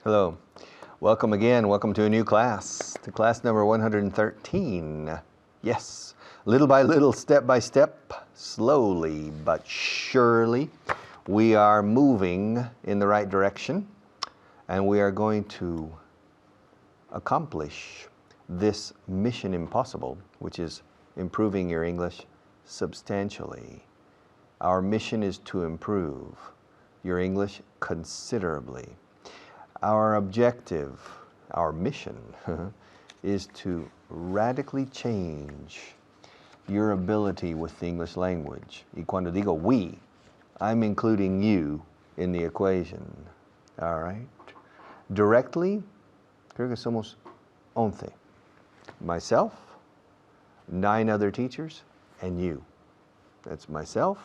Hello. Welcome again. Welcome to a new class, to class number 113. Yes, little by little, step by step, slowly but surely, we are moving in the right direction, and we are going to accomplish this mission impossible, which is improving your English substantially. Our mission is to improve your English considerably. Our objective, our mission, is to radically change your ability with the English language. Y cuando digo we, I'm including you in the equation. All right? Directly, creo que somos 11. Myself, 9 other teachers, and you. That's myself,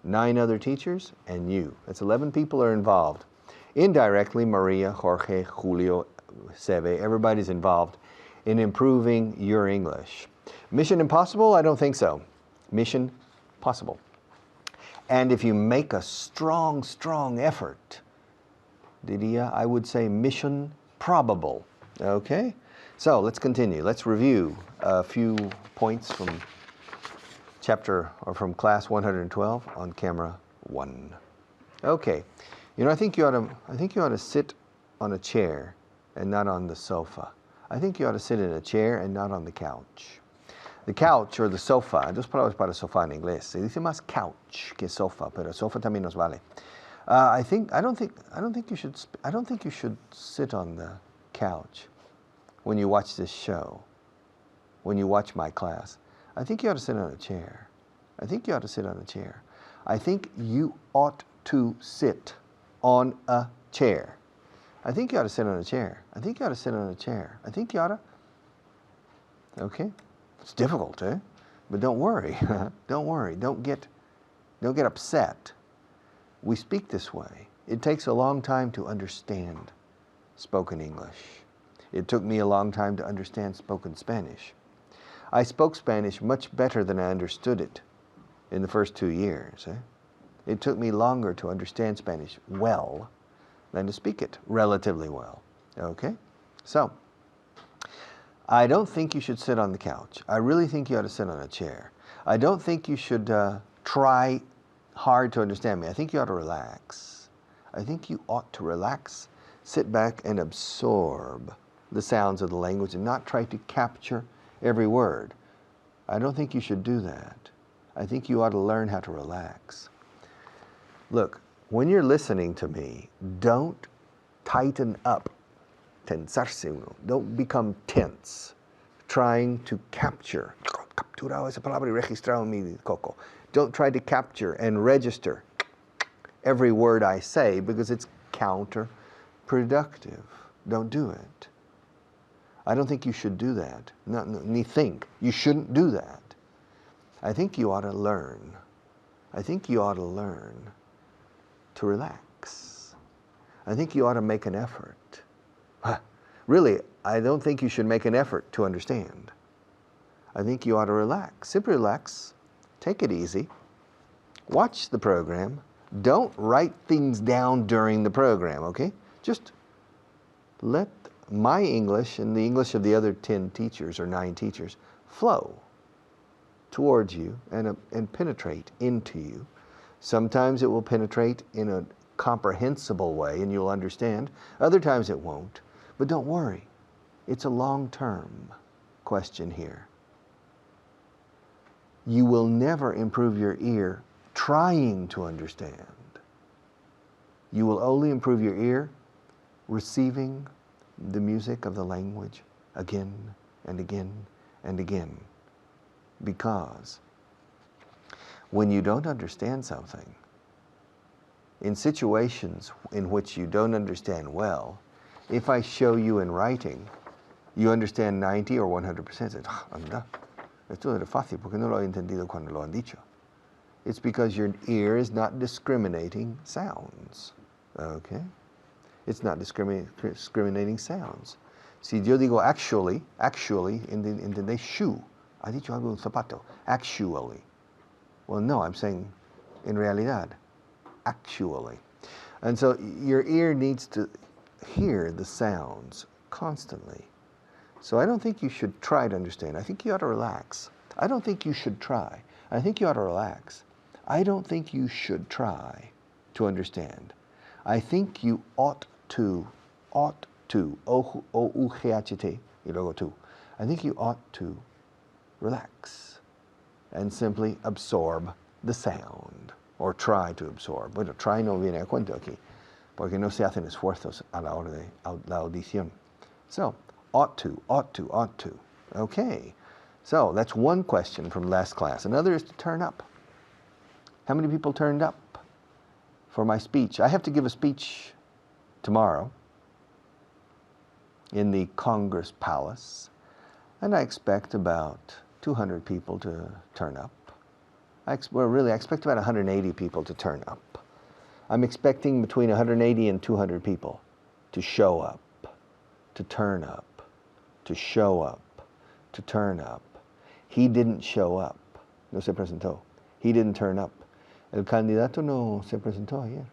9 other teachers, and you. That's 11 people are involved. Indirectly, Maria, Jorge, Julio, Seve, everybody's involved in improving your English. Mission impossible? I don't think so. Mission possible. And if you make a strong, strong effort, diría, I would say mission probable. Okay? So let's continue. Let's review a few points from from class 112 on camera 1. Okay. You know, I think you ought to sit on a chair and not on the sofa. I think you ought to sit in a chair and not on the couch. The couch or the sofa, dos palabras para sofá en inglés. Se dice más couch que sofa, pero sofa también nos vale. I don't think you should sit on the couch when you watch this show. When you watch my class, I think you ought to sit on a chair. I think you ought to sit on a chair. I think you ought to sit on a chair. I think you ought to sit on a chair. I think you ought to sit on a chair. I think you ought to. Okay? It's difficult, eh? But don't worry. Don't worry. Don't get upset. We speak this way. It takes a long time to understand spoken English. It took me a long time to understand spoken Spanish. I spoke Spanish much better than I understood it in the first 2 years, eh? It took me longer to understand Spanish well than to speak it relatively well. Okay? So, I don't think you should sit on the couch. I really think you ought to sit on a chair. I don't think you should try hard to understand me. I think you ought to relax. I think you ought to relax, sit back and absorb the sounds of the language and not try to capture every word. I don't think you should do that. I think you ought to learn how to relax. Look, when you're listening to me, don't tighten up. Tensarse uno. Don't become tense, trying to capture. Capturado esa palabra y registrado en mi coco. Don't try to capture and register every word I say because it's counterproductive. Don't do it. I don't think you should do that. Ni think. You shouldn't do that. I think you ought to learn. I think you ought to learn to relax. I think you ought to make an effort. Really, I don't think you should make an effort to understand. I think you ought to relax. Simply relax. Take it easy. Watch the program. Don't write things down during the program, okay? Just let my English and the English of the other 10 teachers or 9 teachers flow towards you and penetrate into you. Sometimes it will penetrate in a comprehensible way and you'll understand. Other times it won't. But don't worry. It's a long-term question here. You will never improve your ear trying to understand. You will only improve your ear receiving the music of the language again and again and again. Because when you don't understand something, in situations in which you don't understand well, if I show you in writing, you understand 90 or 100%. Anda, esto era fácil, porque no lo he entendido cuando lo han dicho. It's because your ear is not discriminating sounds. Okay? It's not discriminating sounds. Si yo digo actually, ¿entendéis? Shoe. ¿Ha dicho algo un zapato? Actually. Well, no, I'm saying en realidad. Actually. And so your ear needs to hear the sounds constantly. So I don't think you should try to understand. I think you ought to relax. I don't think you should try. I think you ought to relax. I don't think you should try to understand. I think you ought to, O-U-G-H-T, y luego tú. I think you ought to relax and simply absorb the sound, or try to absorb. Bueno, try no viene a cuento aquí, porque no se hacen esfuerzos a la hora de la audición. So, ought to. Okay, so that's one question from last class. Another is to turn up. How many people turned up for my speech? I have to give a speech tomorrow in the Congress Palace, and I expect about 200 people to turn up. I expect about 180 people to turn up. I'm expecting between 180 and 200 people to show up, to turn up, to show up, to turn up. He didn't show up. No se presentó. He didn't turn up. El candidato no se presentó ayer.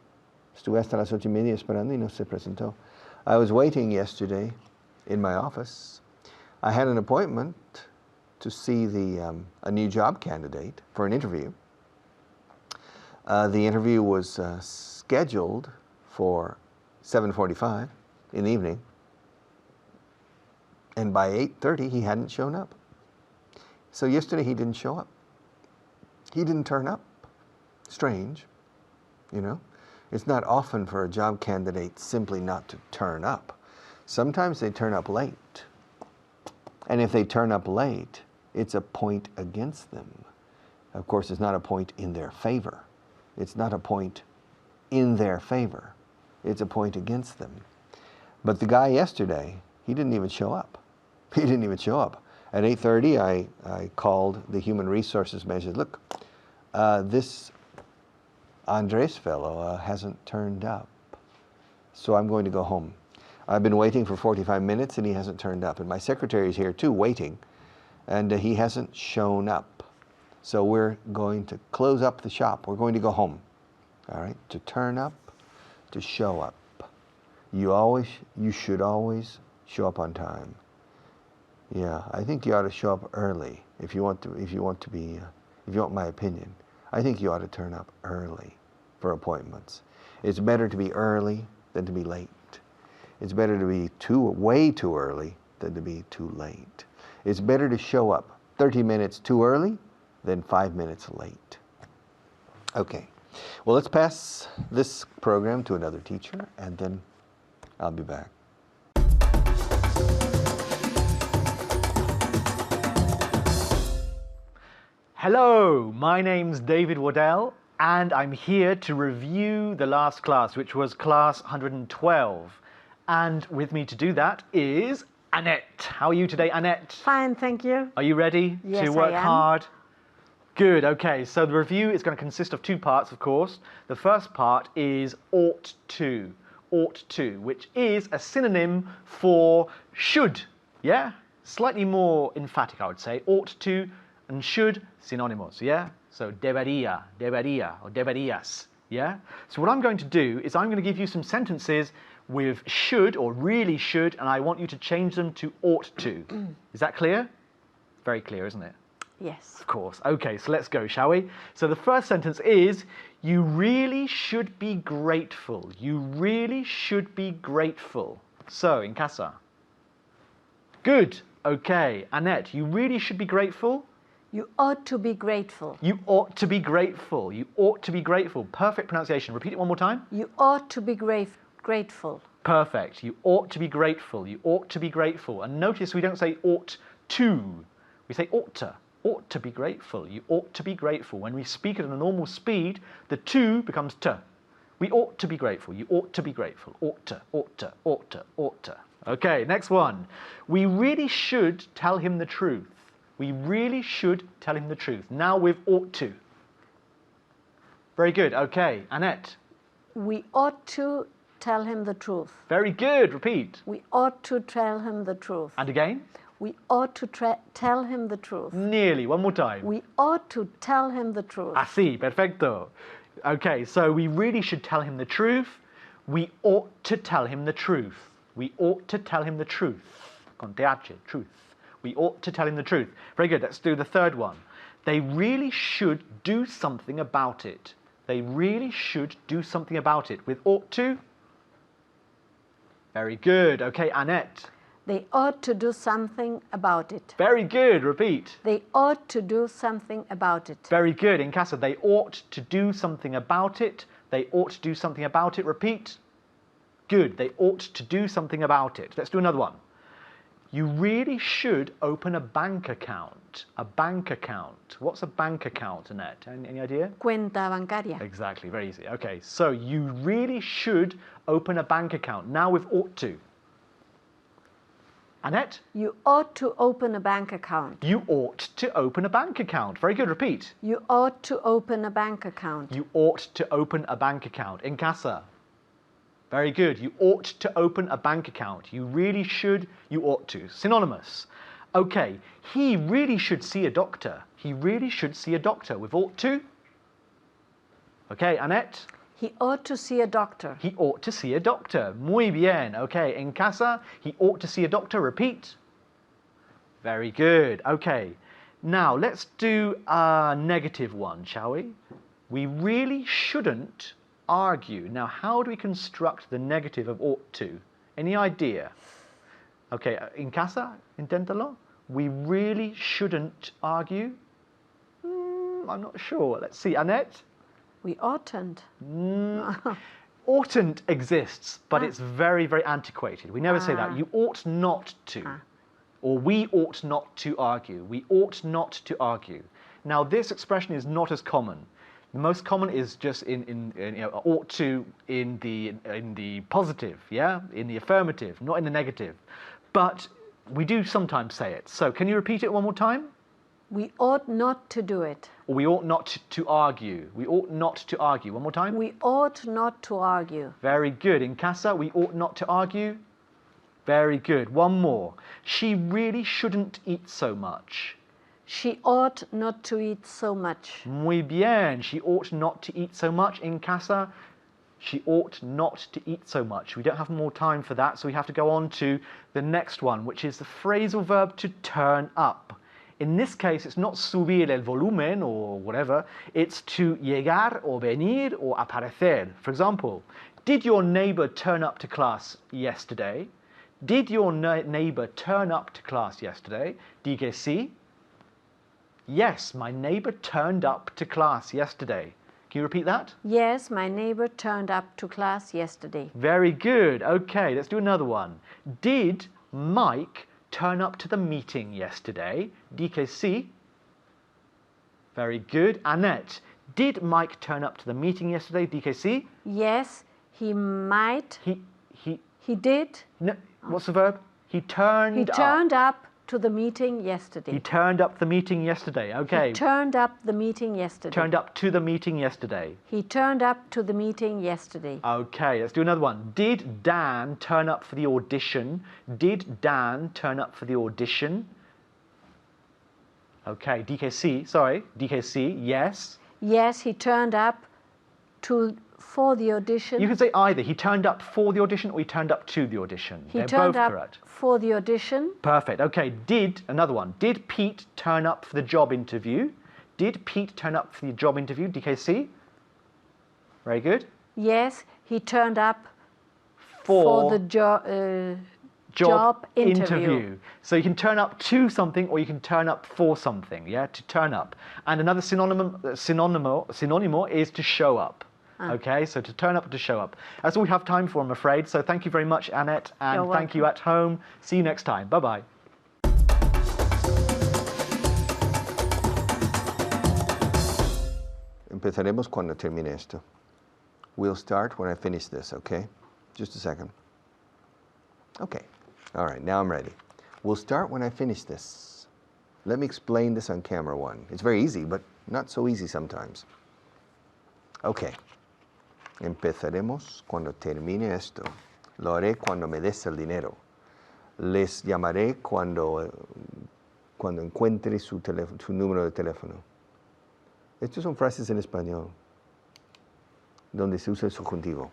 Estuve hasta las 8:30 esperando y no se presentó. I was waiting yesterday in my office. I had an appointment to see a new job candidate for an interview. The interview was scheduled for 7:45 in the evening, and by 8:30 he hadn't shown up. So yesterday he didn't show up. He didn't turn up. Strange, you know? It's not often for a job candidate simply not to turn up. Sometimes they turn up late. And if they turn up late, it's a point against them. Of course, it's not a point in their favor. It's not a point in their favor. It's a point against them. But the guy yesterday, he didn't even show up. He didn't even show up. At 8:30, I called the human resources manager. Look, this Andres fellow hasn't turned up, so I'm going to go home. I've been waiting for 45 minutes and he hasn't turned up. And my secretary is here too, waiting, and he hasn't shown up. So we're going to close up the shop. We're going to go home. All right? To turn up, to show up. You should always show up on time. Yeah, I think you ought to show up early if you want my opinion. I think you ought to turn up early for appointments. It's better to be early than to be late. It's better to be way too early than to be too late. It's better to show up 30 minutes too early than 5 minutes late. Okay, well, let's pass this program to another teacher, and then I'll be back. Hello, my name's David Waddell, and I'm here to review the last class, which was class 112. And with me to do that is Annette. How are you today, Annette? Fine, thank you. Are you ready Yes, to work I am. hard? Good, okay. So the review is going to consist of two parts, of course. The first part is ought to, which is a synonym for should. Yeah? Slightly more emphatic, I would say. Ought to and should, synonymous, yeah? So debería, or deberías, yeah? So what I'm going to do is I'm going to give you some sentences with should or really should, and I want you to change them to ought to. Is that clear? Very clear, isn't it? Yes. Of course. Okay, so let's go, shall we? So the first sentence is, you really should be grateful. You really should be grateful. So, in casa. Good. Okay. Annette, you really should be grateful? You ought to be grateful. You ought to be grateful. You ought to be grateful. Perfect pronunciation. Repeat it one more time. You ought to be grateful. Perfect. You ought to be grateful. You ought to be grateful. And notice we don't say ought to. We say ought to. Ought to be grateful. You ought to be grateful. When we speak at a normal speed, the to becomes to. We ought to be grateful. You ought to be grateful. Ought to, ought to, ought to, ought to. Okay, next one. We really should tell him the truth. We really should tell him the truth. Now with ought to. Very good. Okay, Annette. We ought to tell him the truth. Very good. Repeat. We ought to tell him the truth. And again. We ought to tell him the truth. Nearly. One more time. We ought to tell him the truth. Así. Perfecto. Okay, so we really should tell him the truth. We ought to tell him the truth. We ought to tell him the truth. Con TH, truth. We ought to tell him the truth. Very good. Let's do the third one. They really should do something about it. They really should do something about it. With ought to. Very good. Okay, Annette. They ought to do something about it. Very good. Repeat. They ought to do something about it. Very good. In casa, they ought to do something about it. They ought to do something about it. Repeat. Good. They ought to do something about it. Let's do another one. You really should open a bank account. A bank account. What's a bank account, Annette? Any idea? Cuenta bancaria. Exactly. Very easy. Okay. So you really should open a bank account. Now with ought to. Annette? You ought to open a bank account. You ought to open a bank account. Very good. Repeat. You ought to open a bank account. You ought to open a bank account. In casa. Very good. You ought to open a bank account. You really should. You ought to. Synonymous. Okay. He really should see a doctor. He really should see a doctor. With ought to. Okay, Annette? He ought to see a doctor. He ought to see a doctor. Muy bien. Okay, en casa, he ought to see a doctor. Repeat. Very good. Okay. Now, let's do a negative one, shall we? We really shouldn't argue. Now, how do we construct the negative of ought to? Any idea? Okay, en casa, inténtalo. We really shouldn't argue. I'm not sure. Let's see. Annette? We oughtn't. Oughtn't exists, but it's very, very antiquated. We never say that. You ought not to. Or we ought not to argue. We ought not to argue. Now, this expression is not as common. The most common is just in ought to in the positive, yeah, in the affirmative, not in the negative. But we do sometimes say it. So, can you repeat it one more time? We ought not to do it. Or we ought not to argue. We ought not to argue. One more time. We ought not to argue. Very good. In casa, we ought not to argue. Very good. One more. She really shouldn't eat so much. She ought not to eat so much. Muy bien. She ought not to eat so much. In casa, she ought not to eat so much. We don't have more time for that, so we have to go on to the next one, which is the phrasal verb to turn up. In this case, it's not subir el volumen or whatever. It's to llegar or venir or aparecer. For example, did your neighbor turn up to class yesterday? Did your neighbor turn up to class yesterday? Di que sí? Yes, my neighbor turned up to class yesterday. Can you repeat that? Yes, my neighbor turned up to class yesterday. Very good. Okay, let's do another one. Did Mike turn up to the meeting yesterday? Di que sí? Very good. Annette, did Mike turn up to the meeting yesterday? Di que sí? Yes, he might. He did. No, what's the verb? He turned He turned up to the meeting yesterday. He turned up the meeting yesterday. Okay. He turned up the meeting yesterday. Turned up to the meeting yesterday. He turned up to the meeting yesterday. Okay, let's do another one. Did Dan turn up for the audition? Did Dan turn up for the audition? Okay, DKC, sorry. DKC, yes. Yes, he turned up for the audition. You can say either. He turned up for the audition or he turned up to the audition. He They're turned both up correct. for the audition. Perfect. Okay, another one. Did Pete turn up for the job interview? Did Pete turn up for the job interview? DKC? Very good. Yes, he turned up For the job interview. So you can turn up to something or you can turn up for something, yeah, to turn up. And another synonymous is to show up. Okay, so to turn up, to show up. That's all we have time for, I'm afraid. So thank you very much, Annette, and thank you at home. See you next time. Bye-bye. Empezaremos cuando termine esto. We'll start when I finish this, okay? Just a second. Okay. All right, now I'm ready. We'll start when I finish this. Let me explain this on camera one. It's very easy, but not so easy sometimes. Okay. Empezaremos cuando termine esto. Lo haré cuando me des el dinero. Les llamaré cuando encuentre su número de teléfono. Estas son frases en español donde se usa el subjuntivo.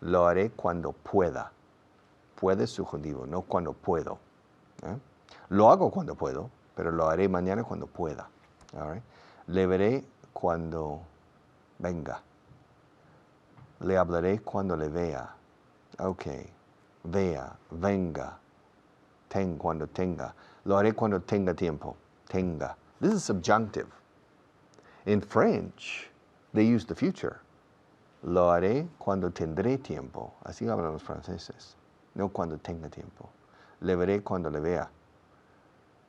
Lo haré cuando pueda. Puede es subjuntivo, no cuando puedo. ¿Eh? Lo hago cuando puedo, pero lo haré mañana cuando pueda. All right? Le veré cuando venga. Le hablaré cuando le vea. Okay. Vea, venga, cuando tenga. Lo haré cuando tenga tiempo. Tenga. This is subjunctive. In French, they use the future. Lo haré cuando tendré tiempo. Así hablan los franceses. No cuando tenga tiempo. Le veré cuando le vea.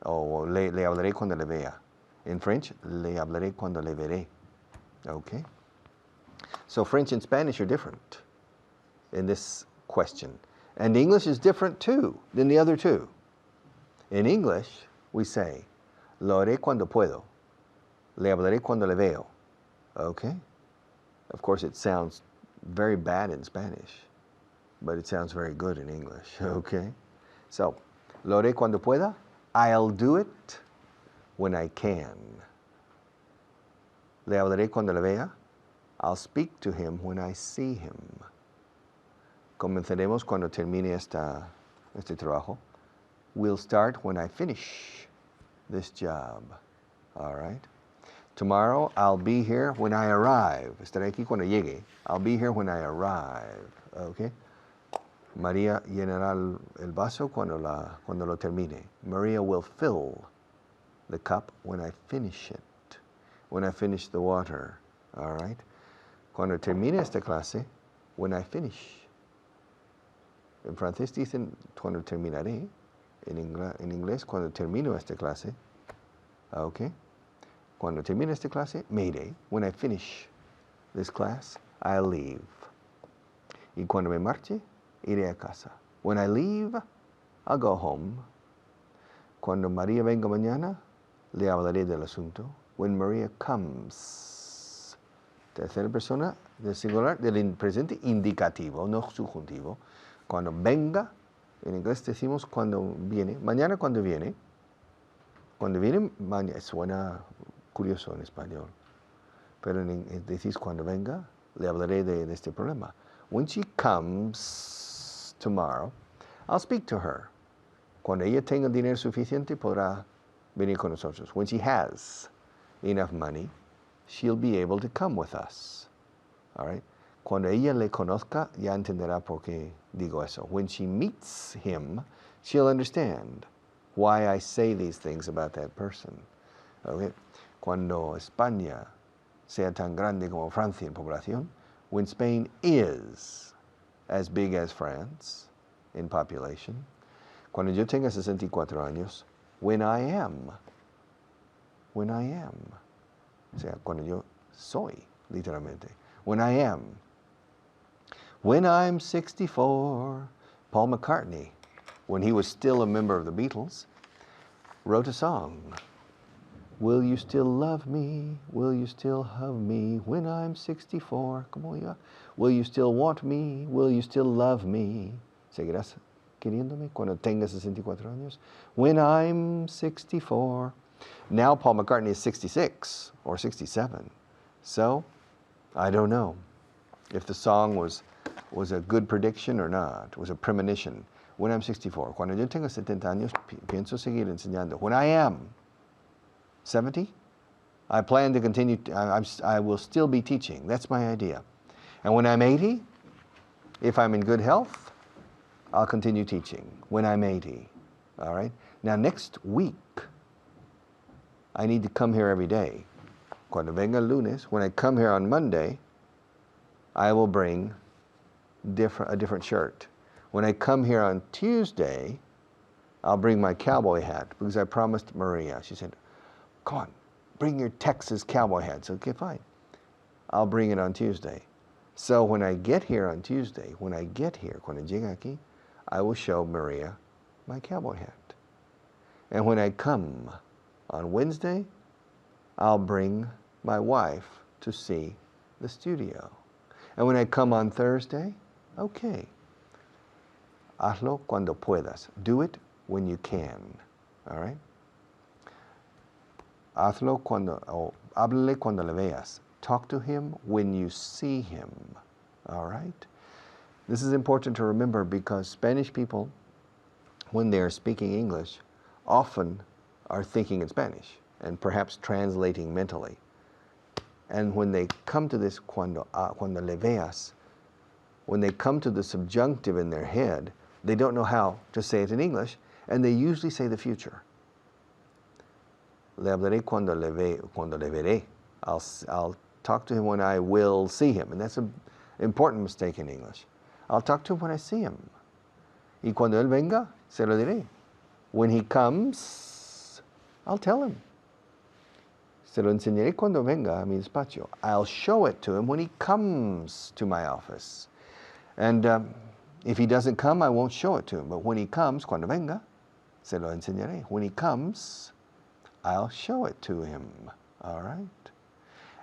O le hablaré cuando le vea. In French, le hablaré cuando le veré. Okay? So French and Spanish are different in this question. And English is different too than the other two. In English, we say, lo haré cuando puedo. Le hablaré cuando le veo. Okay? Of course, it sounds very bad in Spanish, but it sounds very good in English. Okay? So, lo haré cuando pueda. I'll do it when I can. Le hablaré cuando le vea. I'll speak to him when I see him. Comenzaremos cuando termine este trabajo. We'll start when I finish this job. All right? Tomorrow, I'll be here when I arrive. Estaré aquí cuando llegue. I'll be here when I arrive. Okay? María llenará el vaso cuando lo termine. Maria will fill the cup when I finish it. When I finish the water. All right? Cuando termine esta clase, when I finish. En francés dicen cuando terminaré. En inglés, cuando termino esta clase. Okay? Cuando termine esta clase, Mayday. When I finish this class, I'll leave. Y cuando me marche, iré a casa. When I leave, I'll go home. Cuando María venga mañana, le hablaré del asunto. When Maria comes. Tercera persona del singular, del presente indicativo, no subjuntivo. Cuando venga, en inglés decimos cuando viene. Mañana cuando viene. Cuando viene, mañana, suena curioso en español. Pero decís cuando venga, le hablaré de este problema. When she comes tomorrow, I'll speak to her. Cuando ella tenga dinero suficiente, podrá venir con nosotros. When she has enough money, she'll be able to come with us. All right? Cuando ella le conozca, ya entenderá por qué digo eso. When she meets him, she'll understand why I say these things about that person. Okay? Cuando España sea tan grande como Francia en población, when Spain is as big as France in population, cuando yo tenga 64 años, when I am, o sea, cuando yo soy, literalmente, when I am, when I'm 64, Paul McCartney, when he was still a member of the Beatles, wrote a song. Will you still love me? Will you still hug me when I'm 64? ¿Cómo iba? Will you still want me? Will you still love me? ¿Seguirás queriéndome cuando tengas 64 años? When I'm 64. Now Paul McCartney is 66 or 67. So, I don't know if the song was a good prediction or not. It was a premonition. When I'm 64. Cuando yo tenga 70 años, pienso seguir enseñando. When I am 70, I plan to continue, I will still be teaching. That's my idea. And when I'm 80, if I'm in good health, I'll continue teaching when I'm 80. All right? Now, next week, I need to come here every day. Cuando venga el lunes, when I come here on Monday, I will bring a different shirt. When I come here on Tuesday, I'll bring my cowboy hat because I promised Maria. She said, come on, bring your Texas cowboy hats. Okay, fine. I'll bring it on Tuesday. So when I get here on Tuesday, cuando llegue aquí, I will show Maria my cowboy hat. And when I come on Wednesday, I'll bring my wife to see the studio. And when I come on Thursday, okay. Hazlo cuando puedas. Do it when you can. All right? Hazlo háblale cuando le veas. Talk to him when you see him. All right? This is important to remember because Spanish people, when they're speaking English, often are thinking in Spanish and perhaps translating mentally. And when they come to this cuando le veas, when they come to the subjunctive in their head, they don't know how to say it in English, and they usually say the future. Le hablaré cuando le veré. I'll talk to him when I will see him, and that's an important mistake in English. I'll talk to him when I see him. Y cuando él venga, se lo diré. When he comes, I'll tell him. Se lo enseñaré cuando venga a mi despacho. I'll show it to him when he comes to my office. And if he doesn't come, I won't show it to him. But when he comes, cuando venga, se lo enseñaré. When he comes, I'll show it to him. All right?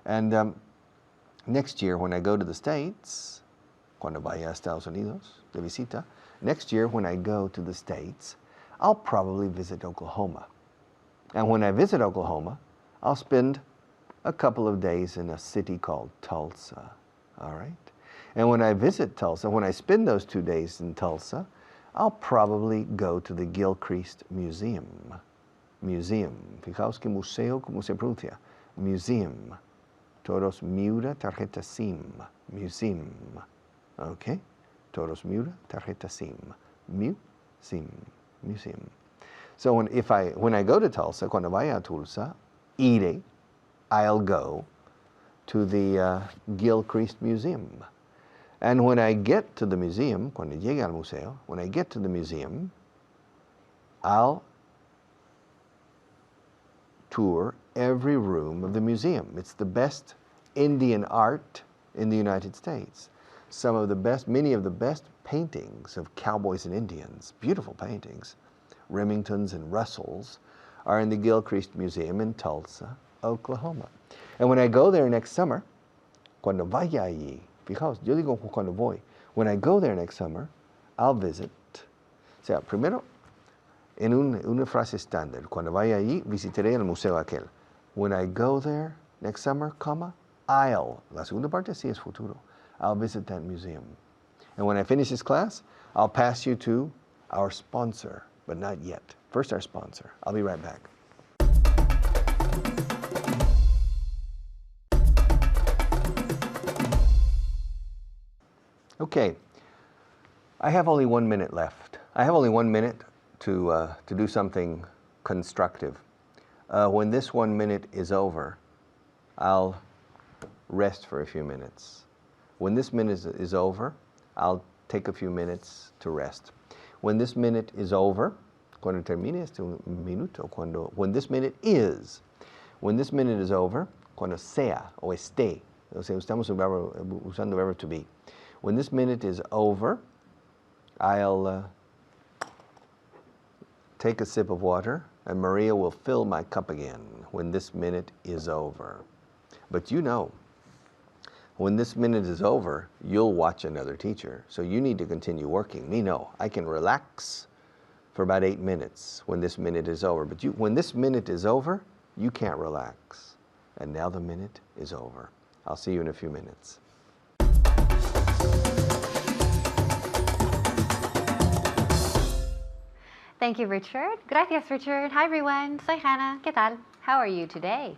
And next year, when I go to the States, cuando vaya a Estados Unidos de visita, next year when I go to the States, I'll probably visit Oklahoma. And when I visit Oklahoma, I'll spend a couple of days in a city called Tulsa. All right? And when I visit Tulsa, when I spend those 2 days in Tulsa, I'll probably go to the Gilchrist Museum. Museum. Fijaos que museo, como se pronuncia. Museum. Todos miura tarjeta SIM. Museum. Okay? Todos miura tarjeta SIM. Museum. Museum. So when I go to Tulsa, cuando vaya a Tulsa, I'll go to the Gilchrist Museum. And when I get to the museum, cuando llegue al museo, when I get to the museum, I'll tour every room of the museum. It's the best Indian art in the United States. Many of the best paintings of cowboys and Indians, beautiful paintings, Remingtons and Russells, are in the Gilchrist Museum in Tulsa, Oklahoma. And when I go there next summer, cuando vaya allí, fijaos, yo digo cuando voy, when I go there next summer, I'll visit. O sea, primero, en una frase estándar, cuando vaya allí, visitaré el museo aquel. When I go there next summer, la segunda parte sí es futuro, I'll visit that museum. And when I finish this class, I'll pass you to our sponsor, but not yet. First, our sponsor. I'll be right back. Okay, I have only 1 minute left. I have only 1 minute to do something constructive. When this 1 minute is over, I'll rest for a few minutes. When this minute is over, I'll take a few minutes to rest. When this minute is over, cuando termine este minuto, when this minute is over, cuando sea o esté, o sea, estamos usando el verbo to be. When this minute is over, I'll take a sip of water, and Maria will fill my cup again when this minute is over. But you know, when this minute is over, you'll watch another teacher. So you need to continue working. Me, no. I can relax for about 8 minutes when this minute is over. But when this minute is over, you can't relax. And now the minute is over. I'll see you in a few minutes. Thank you, Richard. Gracias, Richard. Hi, everyone. Soy Hannah. ¿Qué tal? How are you today?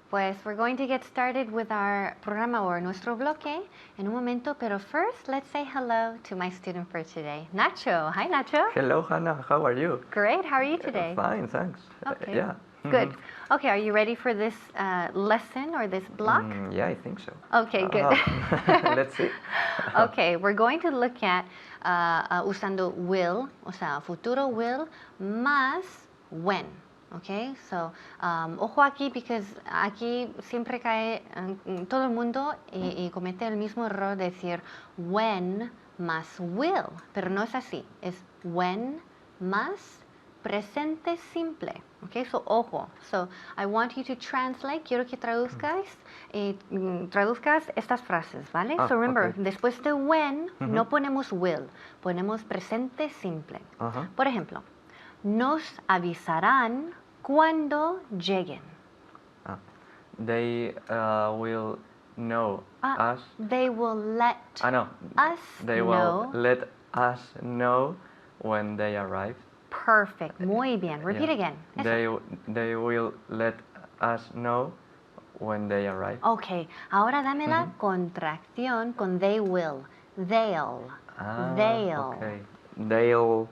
Pues we're going to get started with our programa or nuestro bloque en un momento, pero first, let's say hello to my student for today, Nacho. Hi, Nacho. Hello, Hannah. How are you? Great. How are you today? Fine, thanks. Okay. Yeah. Good. Okay, are you ready for this lesson or this block? Yeah, I think so. Okay, good. Let's see. Okay, we're going to look at usando will, o sea, futuro will más when. Okay, so ojo aquí because aquí siempre cae todo el mundo y comete el mismo error de decir when más will, pero no es así, es when más presente simple. Okay, so ojo. So I want you to translate, quiero que traduzcas estas frases, ¿vale? So remember, okay. Después de when no ponemos will, ponemos presente simple. Por ejemplo, nos avisarán cuando lleguen. They will know us. They will let No. us They know. will let us know when they arrive. Perfect. Muy bien. Repeat Yeah. again. Eso. They will let us know when they arrive. Ok, ahora dame la contracción con they will. They'll. They'll. Okay. They'll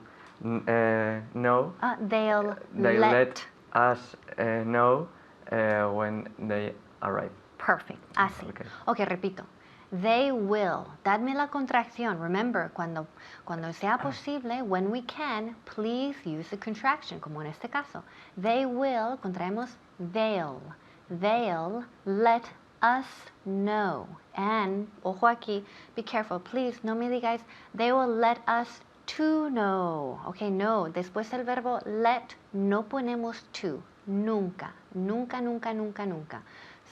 know. They'll They let. let us know when they arrive. Perfect. Así. Okay. Ok, repito. They will. Dadme la contracción. Remember, cuando sea posible, when we can, please use the contraction, como en este caso. They will, contraemos they'll. They'll let us know. And, ojo aquí, be careful, please, no me digáis, they will let us to know. Ok, no. Después del verbo let, no ponemos to. Nunca. Nunca, nunca, nunca, nunca.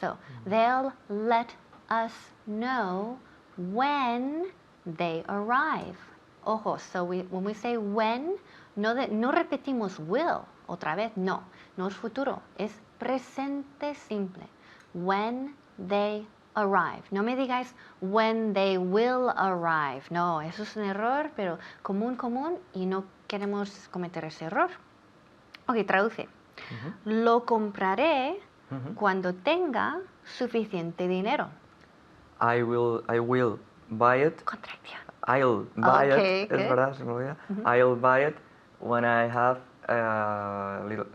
So, they'll let us know when they arrive. Ojo, so when we say when, no repetimos will, otra vez, no es futuro, es presente simple. When they arrive. No me digáis when they will arrive. No, eso es un error, pero común, y no queremos cometer ese error. Ok, traduce. Lo compraré cuando tenga suficiente dinero. I will buy it. Contracción. I'll buy Okay, it. good. Es verdad, se me olvida. I'll buy it when I have little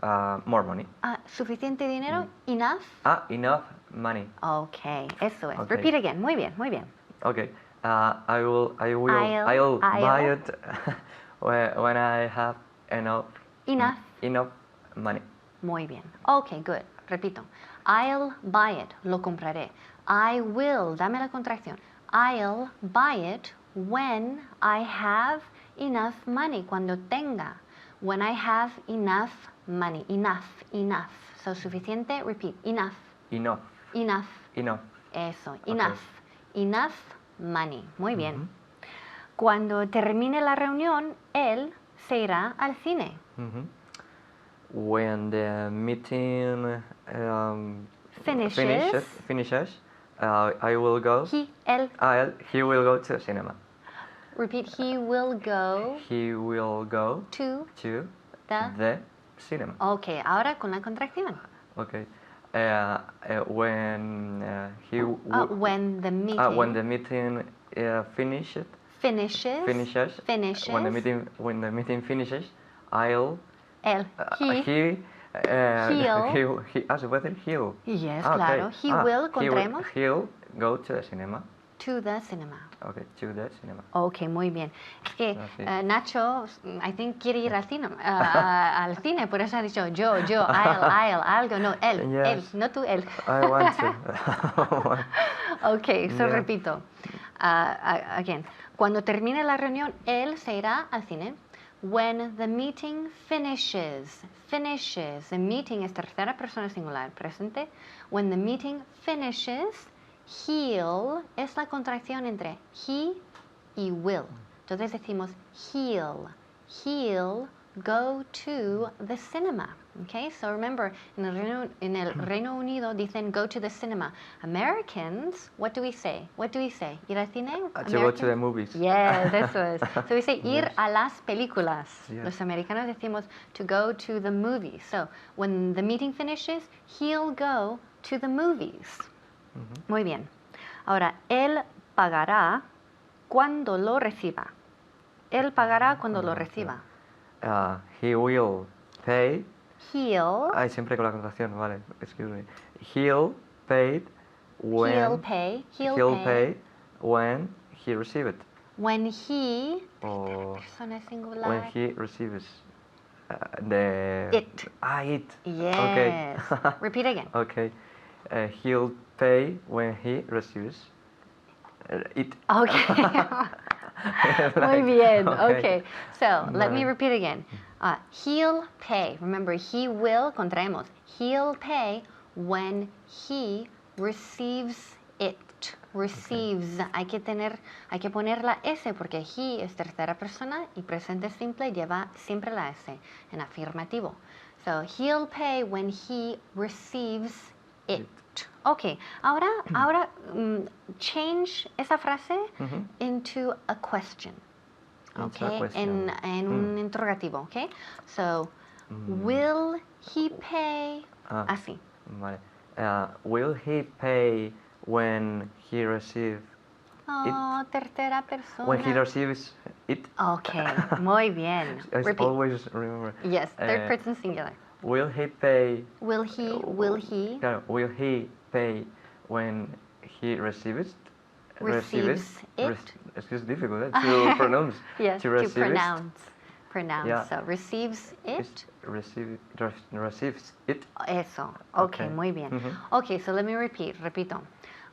more money. Suficiente dinero, enough. Enough money. Ok, eso es. Okay. Repeat again. Muy bien, muy bien. Okay. I'll I'll buy it when I have enough money. Muy bien. Ok, good. Repito. I'll buy it. Lo compraré. I will. Dame la contracción. I'll buy it when I have enough money. Cuando tenga. When I have enough money. Enough. So, suficiente. Repeat. Enough. Eso. Enough. Enough money. Muy bien. Cuando termine la reunión, él se irá al cine. When the meeting finishes, I will go. He will go to the cinema. Repeat. He will go He will go to to the. the cinema. Ok, ahora con la contracción. Okay. When When the meeting. when the meeting finishes. When the meeting finishes, I'll. Él. He. He'll. ¿Se puede decir he'll? Yes, Okay. claro. He will, contraemos. He'll go to the cinema. To the cinema. Okay, to the cinema. Ok, muy bien. Es que Así. Nacho, I think, quiere ir al cine, al cine, por eso ha dicho yo, I'll, algo, no, él, Yes. no tú, él. I want to. Ok, so Yeah. repito. Again. Cuando termine la reunión, él se irá al cine. When the meeting finishes. The meeting es tercera persona singular, presente. When the meeting finishes, he'll es la contracción entre he y will. Entonces decimos he'll go to the cinema. Okay, so remember, en el Reino Unido dicen go to the cinema. Americans, what do we say? ¿Ir al cine? To go to the movies. Yes, eso es. So we say ir Yes. a las películas. Yes. Los americanos decimos to go to the movies. So when the meeting finishes, he'll go to the movies. Muy bien. Ahora, él pagará cuando lo reciba. Él pagará cuando lo reciba. He will pay. He'll Siempre con la contracción, vale. Excuse me. He'll pay when. He'll pay when he receives it. when he. Or Persona singular. when he receives the. It. It. Yes. Okay. Repeat again. Okay. He'll pay when he receives it. Okay. Muy bien. Okay. So let me repeat again. He'll pay. Remember, he will, contraemos. He'll pay when he receives it. Receives. Hay que poner la S porque he es tercera persona y presente simple lleva siempre la S en afirmativo. So he'll pay when he receives It. Ok, ahora change esa frase into a question. Into a Okay, question. en un interrogativo, okay? So, will he pay? Ah. Así. Vale. Will he pay when he receives Oh, tercera persona. when he receives it? Okay, muy bien. I Repeat. always remember. Yes, third person singular. Will he pay? Will he Claro, will he pay when he receives? Receives it? It's difficult to pronounce. Yes, to receive it. pronounce. Yeah. So, receives it? Receives it. Eso. Okay, Okay. muy bien. Mhm. Okay, so let me repito.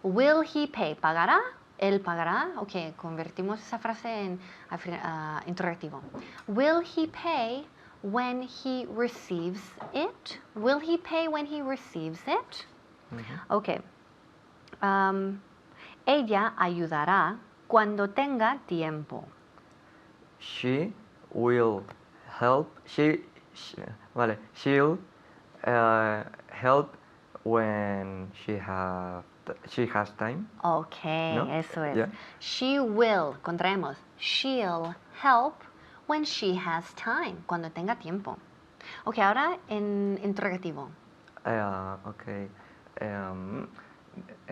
Will he pay? ¿Pagará? ¿Él pagará? Ok, convertimos esa frase en interrogativo. Will he pay when he receives it? Will he pay when he receives it? Ok. Ella ayudará cuando tenga tiempo. She will help. Vale. She'll help when she has time. Ok, ¿No? eso es. Yeah. She will, contraemos. She'll help when she has time, cuando tenga tiempo. Ok, ahora en interrogativo. Okay.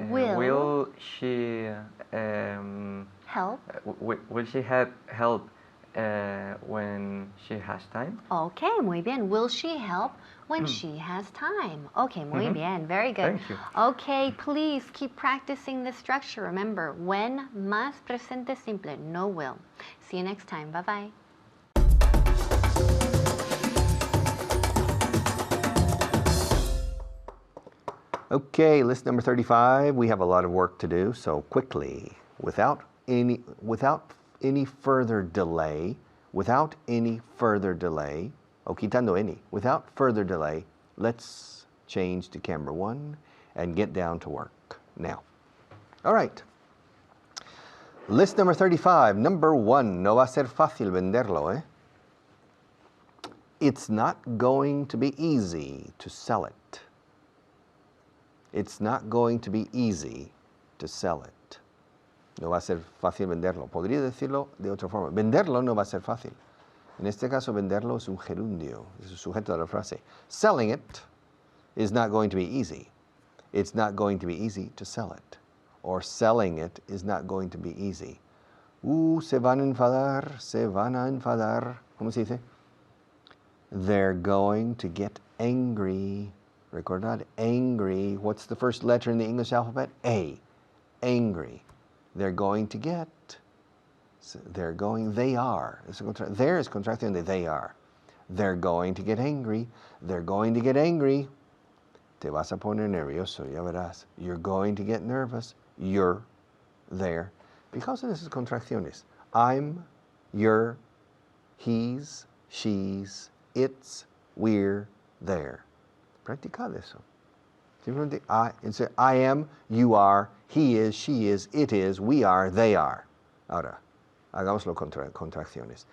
Will. Will she Help. will she help when she has time? Ok, muy bien. Will she help when she has time? Ok, muy bien. Very good. Thank you. Okay, please keep practicing the structure. Remember, when más presente simple, no will. See you next time. Bye-bye. Okay, list number 35. We have a lot of work to do, so quickly, without any further delay, o quitando any, without further delay, let's change to camera 1 and get down to work now. All right. List number 35, number 1. No va a ser fácil venderlo, eh? It's not going to be easy to sell it. It's not going to be easy to sell it. No va a ser fácil venderlo. Podría decirlo de otra forma. Venderlo no va a ser fácil. En este caso, venderlo es un gerundio, es el sujeto de la frase. Selling it is not going to be easy. It's not going to be easy to sell it. Or selling it is not going to be easy. Se van a enfadar. ¿Cómo se dice? They're going to get angry. Recordad, angry. What's the first letter in the English alphabet? A. Angry. They're going to get. So they're going, they are. There is contracting de they are. They're going to get angry. They're going to get angry. Te vas a poner nervioso, ya verás. You're going to get nervous. You're there. Because of esas contracciones. I'm, you're, he's, she's, it's, we're, there. Practicad eso. Simplemente I am, you are, he is, she is, it is, we are, they are. Ahora, hagámoslo contracciones.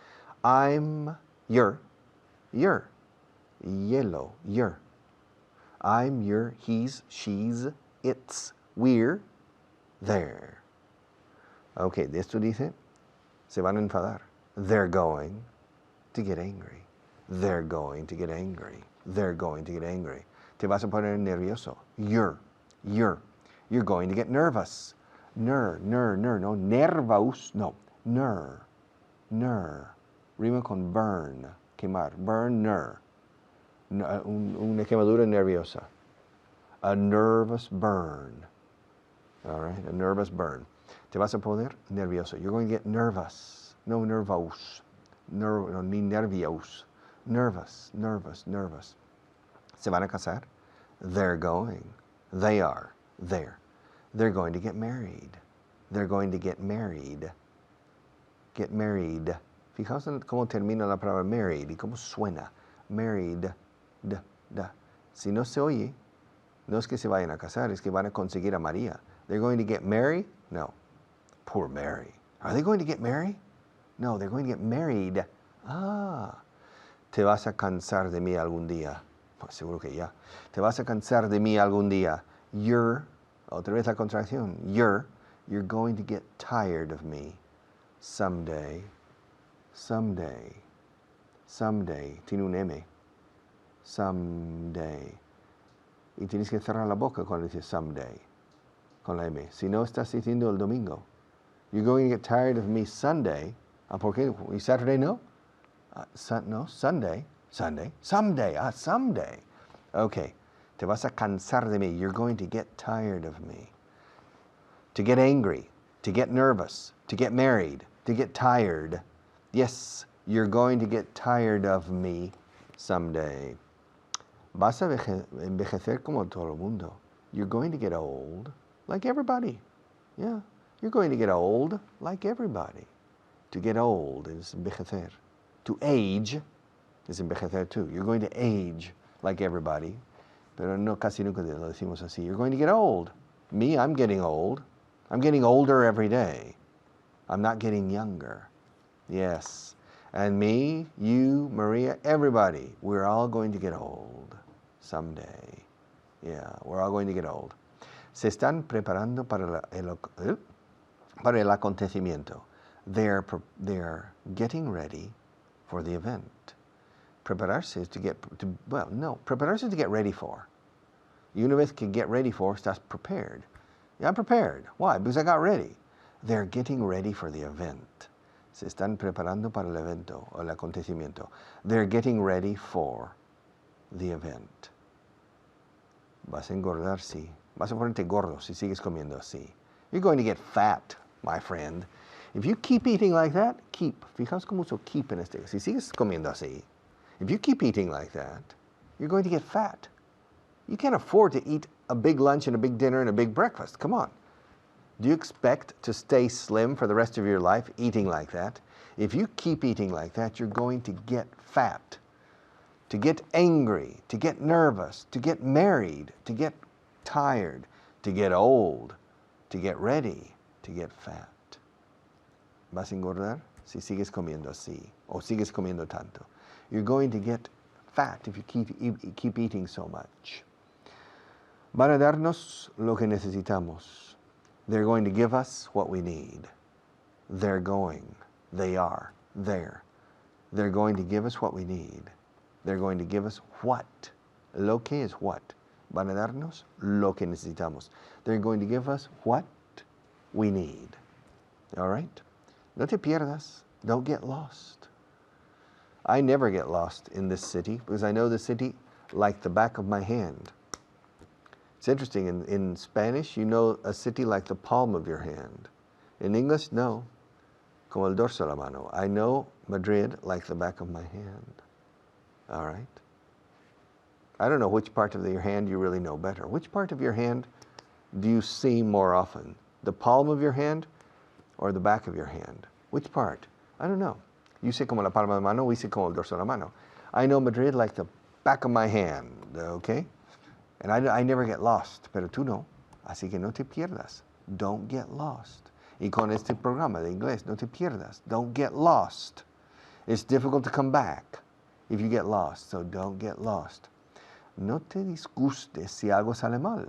I'm, you're, yellow, you're. I'm, you're, he's, she's, it's, we're, there. Okay, de esto dice, se van a enfadar. They're going to get angry. They're going to get angry. They're going to get angry. Te vas a poner nervioso. You're going to get nervous. No, nervous, no. Rima con burn, quemar. Burner. Una quemadura nerviosa. A nervous burn. All right, a nervous burn. Te vas a poner nervioso. You're going to get nervous. No nervous. No, ni nervios. Nervous. Se van a casar. They're going. They are. There. They're going to get married. They're going to get married. Get married. Fijaos en cómo termina la palabra married y cómo suena. Married. Da. Si no se oye, no es que se vayan a casar, es que van a conseguir a María. They're going to get married? No. Poor Mary. Are they going to get married? No, they're going to get married. Te vas a cansar de mí algún día. Pues seguro que ya. Te vas a cansar de mí algún día. You're, otra vez la contracción, you're going to get tired of me someday, someday, someday, tiene un M, someday. Y tienes que cerrar la boca cuando dices someday, con la M. Si no, estás diciendo el domingo. You're going to get tired of me Sunday. ¿Por qué? ¿Y Saturday no? No, Sunday, Sunday, someday, someday. Okay, te vas a cansar de mí. You're going to get tired of me. To get angry, to get nervous, to get married, to get tired. Yes, you're going to get tired of me someday. Vas a envejecer como todo el mundo. You're going to get old like everybody. Yeah, you're going to get old like everybody. To get old is envejecer. To age is envejecer too. You're going to age like everybody. Pero no, casi nunca lo decimos así. You're going to get old. Me, I'm getting old. I'm getting older every day. I'm not getting younger. Yes. And me, you, Maria, everybody, we're all going to get old someday. Yeah, we're all going to get old. Se están preparando para el acontecimiento. They're getting ready for the event. Prepararse is prepararse is to get ready for. Y una vez que get ready for, estás prepared. Yeah, I'm prepared. Why? Because I got ready. They're getting ready for the event. Se están preparando para el evento o el acontecimiento. They're getting ready for the event. Vas a engordar, sí. Vas a ponerte gordo si sigues comiendo así. You're going to get fat, my friend. If you keep eating like that, fijaos cómo uso keep en este. Si sigues comiendo así, if you keep eating like that, you're going to get fat. You can't afford to eat a big lunch and a big dinner and a big breakfast. Come on. Do you expect to stay slim for the rest of your life eating like that? If you keep eating like that, you're going to get fat, to get angry, to get nervous, to get married, to get tired, to get old, to get ready, to get fat. ¿Vas a engordar si sigues comiendo así o sigues comiendo tanto? You're going to get fat if you keep eating so much. Van a darnos lo que necesitamos. They're going to give us what we need. They're going. They are. There. They're going to give us what we need. They're going to give us what? Lo que es what? Van a darnos lo que necesitamos. They're going to give us what we need. All right? No te pierdas. Don't get lost. I never get lost in this city because I know the city like the back of my hand. It's interesting, in Spanish, you know a city like the palm of your hand. In English, no. Como el dorso de la mano. I know Madrid like the back of my hand. All right? I don't know which part of your hand you really know better. Which part of your hand do you see more often? The palm of your hand or the back of your hand? Which part? I don't know. You say como la palma de la mano, we say como el dorso de la mano. I know Madrid like the back of my hand, okay? And I never get lost, pero tú no. Así que no te pierdas. Don't get lost. Y con este programa de inglés, no te pierdas. Don't get lost. It's difficult to come back if you get lost, so don't get lost. No te disgustes si algo sale mal.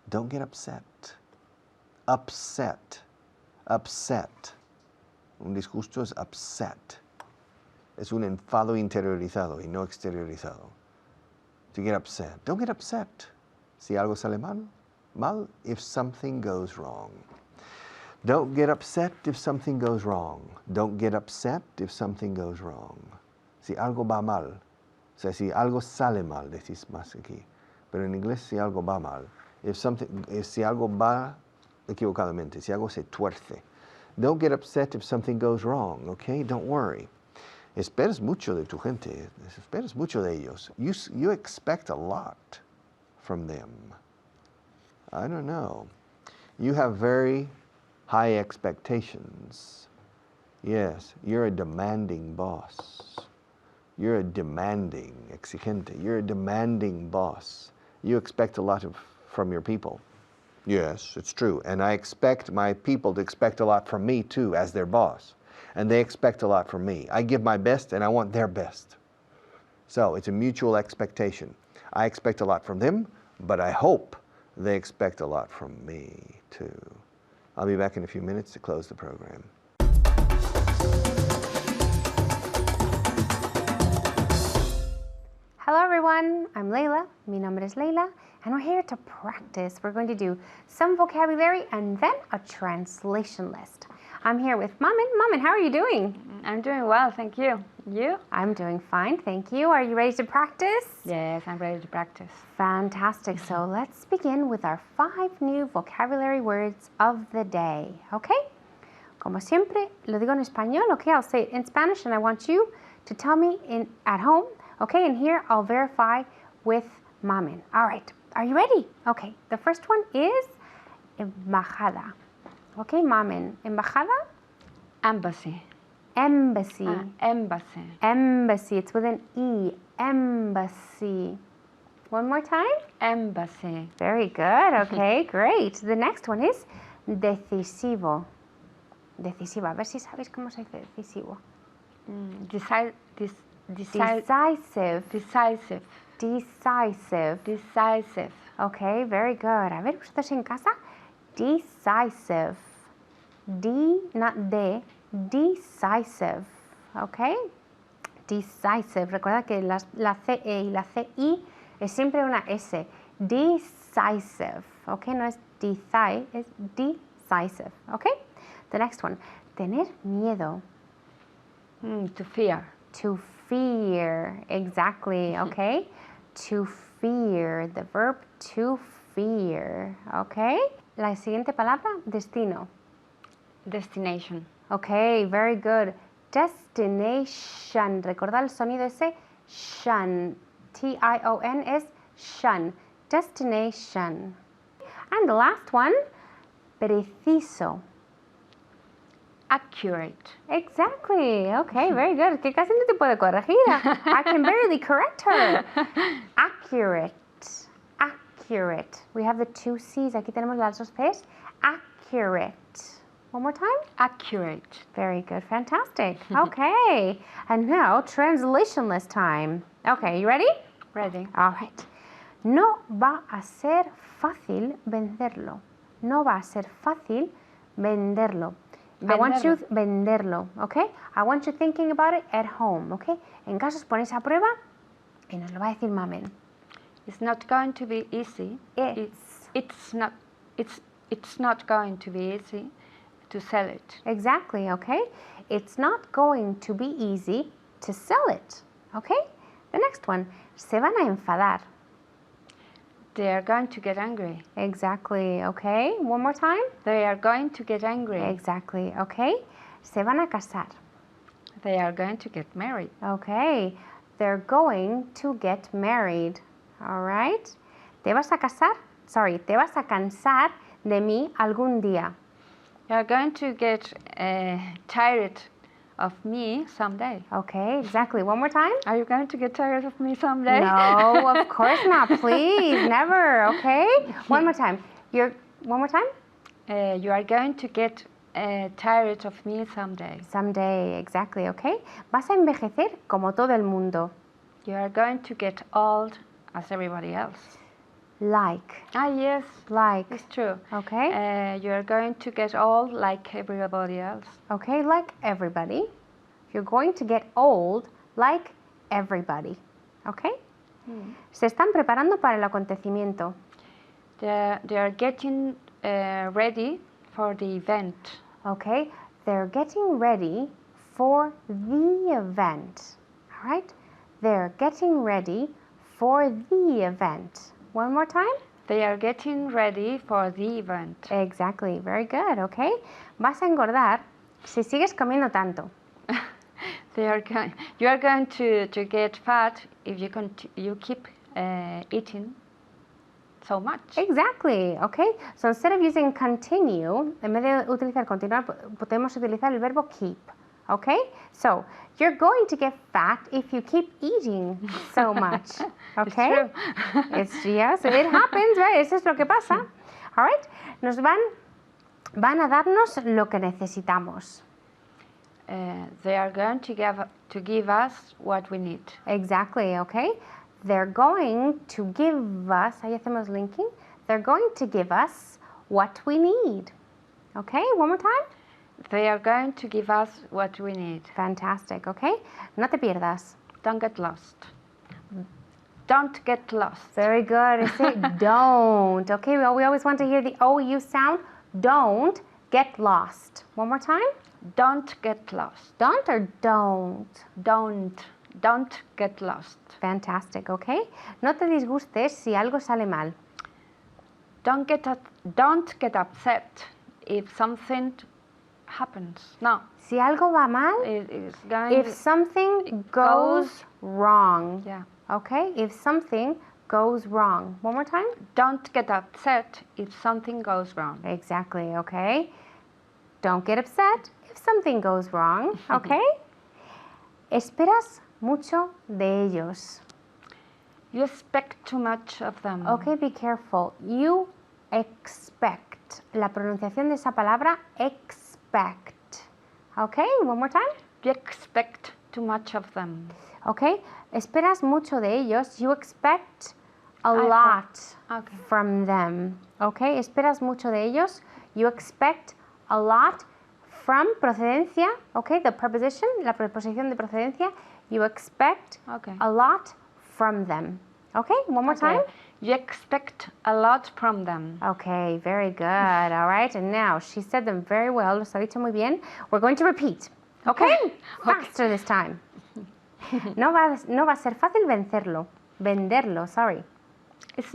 Don't get upset. Upset. Upset. Un disgusto es upset. Es un enfado interiorizado y no exteriorizado. To get upset. Don't get upset si algo sale mal if something goes wrong. Don't get upset if something goes wrong. Don't get upset if something goes wrong. Si algo va mal, o sea, si algo sale mal, decís más aquí. Pero en inglés, si algo va mal, si algo va equivocadamente, si algo se tuerce. Don't get upset if something goes wrong, okay? Don't worry. Esperas mucho de tu gente, esperas mucho de ellos. You expect a lot from them. I don't know. You have very high expectations. Yes, you're a demanding boss. You're a demanding, exigente. You're a demanding boss. You expect a lot from your people. Yes, it's true. And I expect my people to expect a lot from me too as their boss. And they expect a lot from me. I give my best and I want their best. So it's a mutual expectation. I expect a lot from them. but I hope they expect a lot from me too. I'll be back in a few minutes to close the program. Hello everyone, I'm Layla, mi nombre es Layla, and we're here to practice. We're going to do some vocabulary and then a translation list. I'm here with Mamin. Mamin, how are you doing? I'm doing well, thank you. You? I'm doing fine, thank you. Are you ready to practice? Yes, I'm ready to practice. Fantastic. So let's begin with our 5 new vocabulary words of the day, okay? Como siempre, lo digo en español, okay? I'll say it in Spanish and I want you to tell me at home, okay? And here I'll verify with Mamin. All right, are you ready? Okay, the first one is embajada. Okay, Mamin, embajada? Embassy. Embassy. Embassy. Embassy, it's with an E, embassy. One more time? Embassy. Very good, okay, great. The next one is decisivo. Decisivo, a ver si sabéis cómo se dice decisivo. Decisive. Decisive. Decisive. Decisive. Okay, very good. A ver, ustedes en casa. Decisive. D, not de. Decisive. Okay? Decisive. Recuerda que la CE y la CI es siempre una S. Decisive. Okay? No es decide, es decisive. Okay? The next one. Tener miedo. To fear. To fear. Exactly. Okay? To fear. The verb to fear. Okay? La siguiente palabra, destino. Destination. Okay, very good. Destination. Recordad el sonido ese shan. T-I-O-N es shan. Destination. And the last one, preciso. Accurate. Exactly. Okay, very good. Que casi no te puedo corregir. I can barely correct her. Accurate. Accurate. We have the 2 C's. Aquí tenemos las 2 P's. Accurate. One more time. Accurate. Very good. Fantastic. Okay. And now, translation list time. Okay, you ready? Ready. All right. No va a ser fácil venderlo. No va a ser fácil venderlo. I want you venderlo, okay? I want you thinking about it at home, okay? En casa os ponéis a prueba y nos lo va a decir Mamen. It's not going to be easy. It's not going to be easy to sell it. Exactly, okay? It's not going to be easy to sell it, okay? The next one, se van a enfadar. They are going to get angry. Exactly, okay? One more time. They are going to get angry. Exactly, okay? Se van a casar. They are going to get married. Okay, they're going to get married. All right? Te vas a casar? Sorry, te vas a cansar de mí algún día. You are going to get tired of me someday. Okay, exactly. One more time. Are you going to get tired of me someday? No, of course not. Please, never. Okay. One more time. One more time. You are going to get tired of me someday. Someday, exactly. Okay. Vas a envejecer como todo el mundo. You are going to get old as everybody else. Like. Ah, yes. Like. It's true. Okay. You are going to get old like everybody else. Okay, like everybody. You're going to get old like everybody. Okay? Se están preparando para el acontecimiento. They are getting ready for the event. Okay? They're getting ready for the event. All right? They're getting ready for the event. One more time. They are getting ready for the event. Exactly. Very good. Okay? Vas a engordar si sigues comiendo tanto. You are going to get fat if you keep eating so much. Exactly. Okay? So instead of using continue, en vez de utilizar continuar, podemos utilizar el verbo keep. Okay? So, you're going to get fat if you keep eating so much. Okay? It's true. Yes, it happens, right? Eso es lo que pasa. All right? Nos van a darnos lo que necesitamos. They are going to give us what we need. Exactly, okay? They're going to give us, ahí hacemos linking, they're going to give us what we need. Okay, one more time. They are going to give us what we need. Fantastic, okay? No te pierdas. Don't get lost. Don't get lost. Very good. Say don't. Okay, well, we always want to hear the OU sound. Don't get lost. One more time. Don't get lost. Don't or don't? Don't get lost. Fantastic, okay? No te disgustes si algo sale mal. Don't get upset if something happens. No, Si algo va mal, it is going. if something goes wrong. Yeah. Okay, if something goes wrong. One more time. Don't get upset if something goes wrong. Exactly, okay? Don't get upset if something goes wrong, okay? Esperas mucho de ellos. You expect too much of them. Okay, be careful. You expect. La pronunciación de esa palabra, expect. Okay, one more time. You expect too much of them. Okay, esperas mucho de ellos. You expect a I lot Okay. from them. Okay, esperas mucho de ellos. You expect a lot from procedencia. Okay, the preposition, la preposición de procedencia. You expect Okay. a lot from them. Okay, one more time. Okay. You expect a lot from them. Okay, very good. All right, and now she said them very well. Los ha dicho muy bien. We're going to repeat. Okay, faster this time. No va a ser fácil venderlo, sorry. It's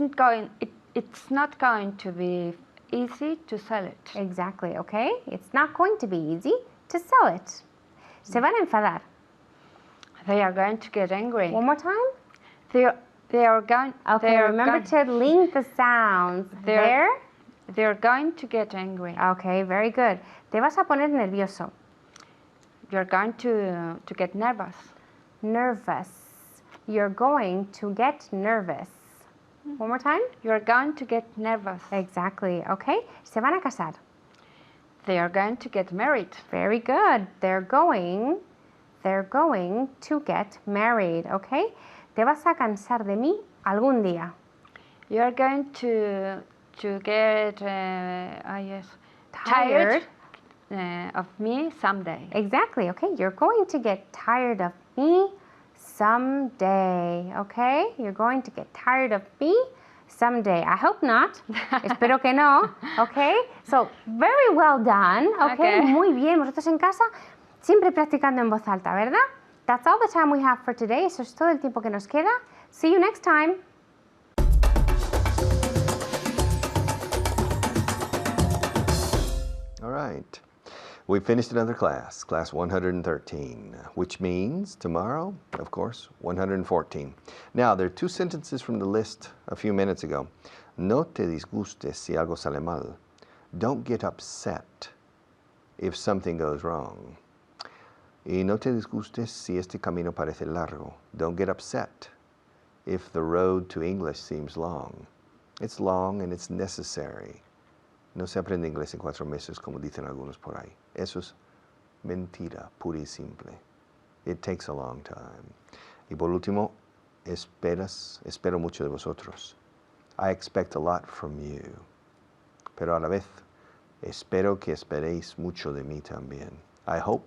not going to be easy to sell it. Exactly, okay? It's not going to be easy to sell it. Se van a enfadar. They are going to get angry. One more time. They are going. Okay, they are remember going, to link the sounds. There. They're going to get angry. Okay, very good. Te vas a poner nervioso. You're going to get nervous. Nervous. You're going to get nervous. One more time. You're going to get nervous. Exactly, okay? Se van a casar. They are going to get married. Very good. They're going to get married, okay? Te vas a cansar de mí algún día. You're going to get Tired. of me someday. Exactly, okay? You're going to get tired of me someday, okay? You're going to get tired of me someday. I hope not. Espero que no, okay? So, very well done, okay? Okay. Muy bien. Vosotros en casa siempre practicando en voz alta, ¿verdad? That's all the time we have for today. Eso es todo el tiempo que nos queda. See you next time. All right. We finished another class, class 113, which means tomorrow, of course, 114. Now, there are two sentences from the list a few minutes ago. No te disgustes si algo sale mal. Don't get upset if something goes wrong. Y no te disgustes si este camino parece largo. Don't get upset if the road to English seems long. It's long and it's necessary. No se aprende inglés en 4 meses, como dicen algunos por ahí. Eso es mentira, pura y simple. It takes a long time. Y por último, espero mucho de vosotros. I expect a lot from you. Pero a la vez, espero que esperéis mucho de mí también. I hope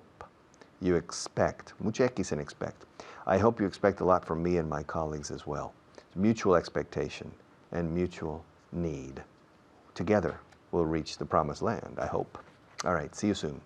you expect, mucha X en expect. I hope you expect a lot from me and my colleagues as well. It's mutual expectation and mutual need. Together, we'll reach the promised land, I hope. All right, see you soon.